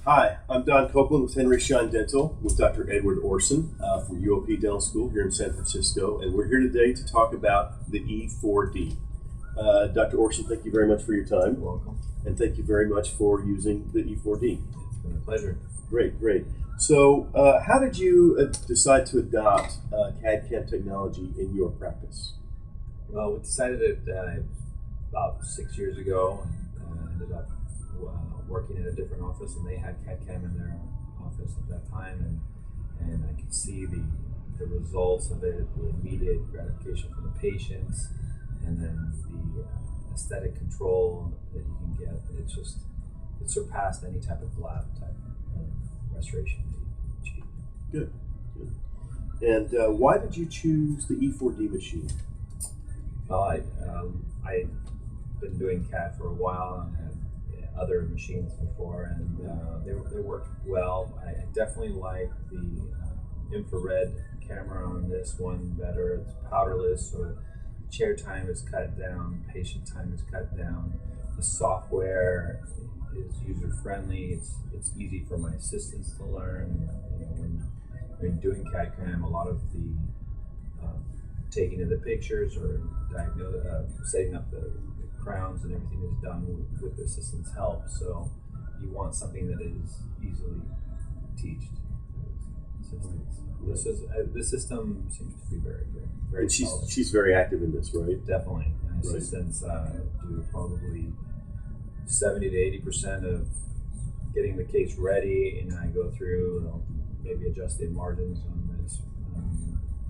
Hi, I'm Don Copeland with Henry Schein Dental with Dr. Edward Orson from UoP Dental School here in San Francisco, and we're here today to talk about the E4D. Dr. Orson, thank you very much for your time. You're welcome. And thank you very much for using the E4D. It's been a pleasure. Great, great. So how did you decide to adopt CAD/CAM technology in your practice? Well, we decided it about 6 years ago, and ended up working in a different office, and they had CAD/CAM in their office at that time, and I could see the results of it, the immediate gratification for the patients, and then the aesthetic control that you can get. It surpassed any type of lab type of restoration that you can achieve. Good, good. And why did you choose the E4D machine? Well, I've been doing CAD for a while and had other machines before, and they worked well. I definitely like the infrared camera on this one better. It's powderless, so chair time is cut down, patient time is cut down. The software is user friendly. It's easy for my assistants to learn. When doing CAD/CAM, a lot of the taking of the pictures or setting up the crowns and everything is done with the assistant's help. So you want something that is easily taught. This system seems to be very good. And she's very active in this, right? Definitely. My assistants do probably 70 to 80% of getting the case ready, and I go through, maybe adjust the margins on this,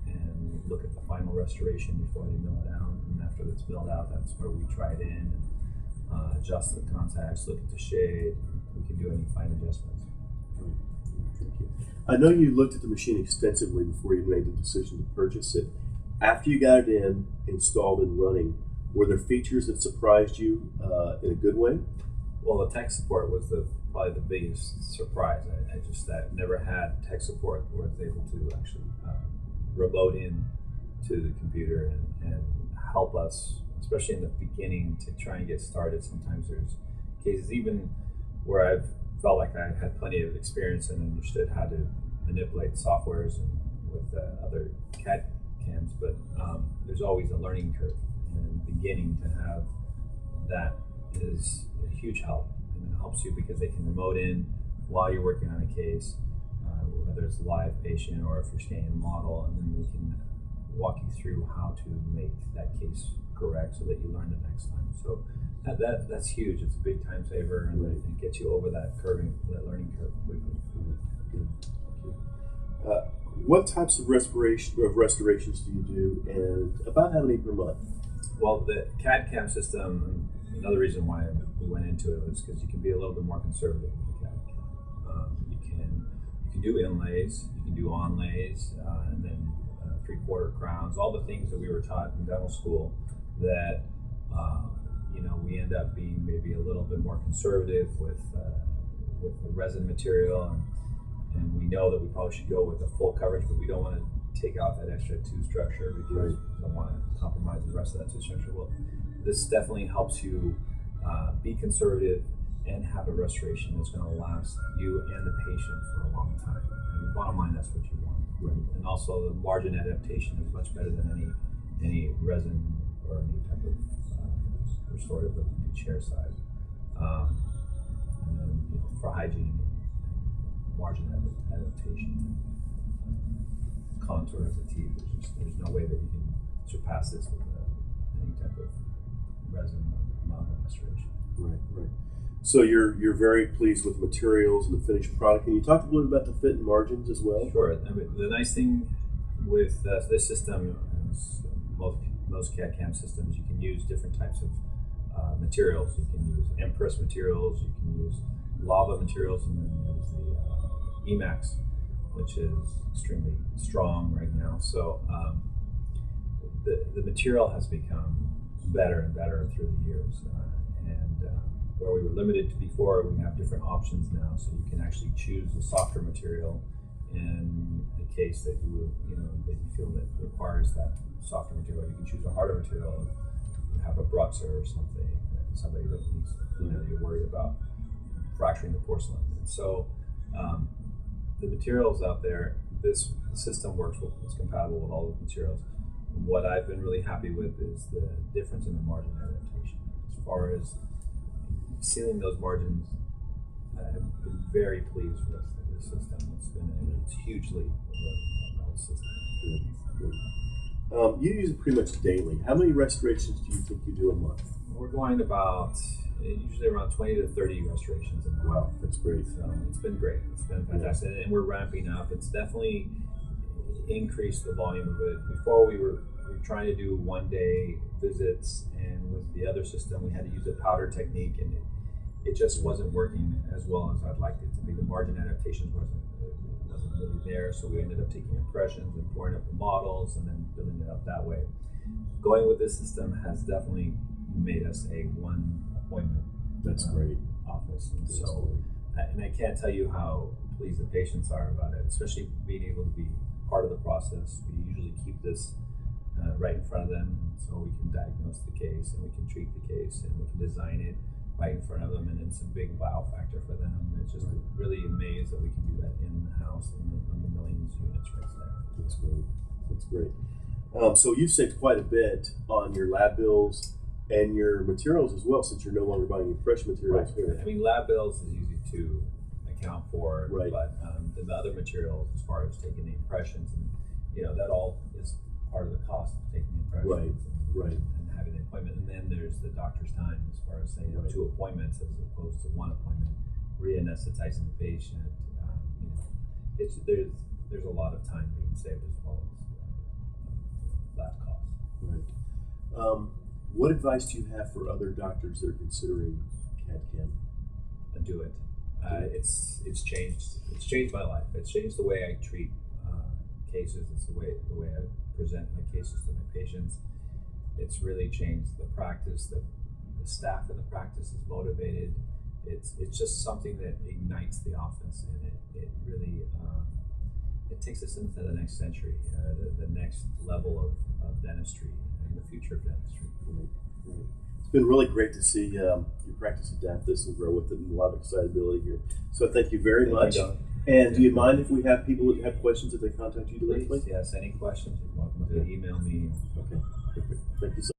and look at the final restoration before they mill it out. And after it's milled out, that's where we try it in, and adjust the contacts, look at the shade. We can do any fine adjustments. Thank you. I know you looked at the machine extensively before you made the decision to purchase it. After you got it in, installed, and running, were there features that surprised you in a good way? Well, the tech support was probably the biggest surprise. I've never had tech support where I was able to actually remote in to the computer and help us, especially in the beginning, to try and get started. Sometimes there's cases even where I've felt like I had plenty of experience and understood how to manipulate softwares and with other CAD cams, but there's always a learning curve. And in the beginning, to have that is a huge help, and it helps you because they can remote in while you're working on a case, whether it's a live patient or if you're scanning a model, and then they can walk you through how to make that case correct so that you learn the next time. So that's huge. It's a big time saver, and it gets you over that learning curve quickly. What types of restorations do you do, and about how many per month? Well, the CAD/CAM system, another reason why we went into it was because you can be a little bit more conservative with the CAD/CAM. You can do inlays, you can do onlays, and then three-quarter crowns, all the things that we were taught in dental school that we end up being maybe a little bit more conservative with the resin material, and we know that we probably should go with a full coverage, but we don't want to take out that extra tooth structure because we don't want to compromise the rest of that tooth structure. Well, this definitely helps you be conservative and have a restoration that's going to last you and the patient for a long time. I mean, bottom line, that's what you want. And also, the margin adaptation is much better than any resin or any type of restorative of the chair side. And then for hygiene, margin adaptation, contour of the teeth. There's no way that you can surpass this with any type of resin or mono restoration. Right. So you're very pleased with the materials and the finished product. Can you talk a little bit about the fit and margins as well? Sure. I mean, the nice thing with this system is most CAD/CAM systems, you can use different types of materials. You can use Empress materials, you can use lava materials, and then there's the Emax, which is extremely strong right now. So the material has become better and better through the years, and where we were limited to before, we have different options now. So you can actually choose a softer material in the case that that you feel that requires that softer material. You can choose a harder material. You have a bruxer or something, somebody that needs, you're worried about fracturing the porcelain. And so the materials out there, this system works with, it's compatible with all the materials. What I've been really happy with is the difference in the margin adaptation. As far as sealing those margins, I've been very pleased with the system. It's hugely the whole system. Good. You use it pretty much daily. How many restorations do you think you do a month? We're going about usually around 20 to 30 restorations a month. Wow, that's great. So it's been great. It's been fantastic, and we're ramping up. It's definitely increased the volume of it. Before we were trying to do 1-day visits, and with the other system we had to use a powder technique, and it just wasn't working as well as I'd liked it to be. The margin adaptations wasn't really there, so we ended up taking impressions and pouring up the models and then building it up that way. Going with this system has definitely made us a one appointment. That's great. Office, and That's so great. and I can't tell you how pleased the patients are about it, especially being able to be part of the process. We usually keep this right in front of them, so we can diagnose the case and we can treat the case and we can design it right in front of them, and it's a big wow factor for them. It's just really amazed that we can do that in the house and the millions of units right there. That's great. That's great. So you saved quite a bit on your lab bills and your materials as well, since you're no longer buying any fresh materials here. I mean, lab bills is easy to account for, Right. but the other materials, as far as taking the impressions, and that all is part of the cost of taking the impressions, Right. and having the appointment. And then there's the doctor's time, as far as saying Right. 2 appointments as opposed to 1 appointment, re-anesthetizing the patient. There's a lot of time being saved as well as lab costs. Right. What advice do you have for other doctors that are considering CAD/CAM? Do it. It's changed my life. It's changed the way I treat cases. It's the way I present my cases to my patients. It's really changed the practice. The staff in the practice is motivated. It's just something that ignites the office, and it really it takes us into the next century, the next level of dentistry and the future of dentistry. Right. It's been really great to see your practice adapt this and grow with it, and a lot of excitability here. So thank you very much. And do you mind if we have people that have questions, if they contact you directly? Please, yes, any questions, you're welcome to email me. Okay, perfect. Thank you so much.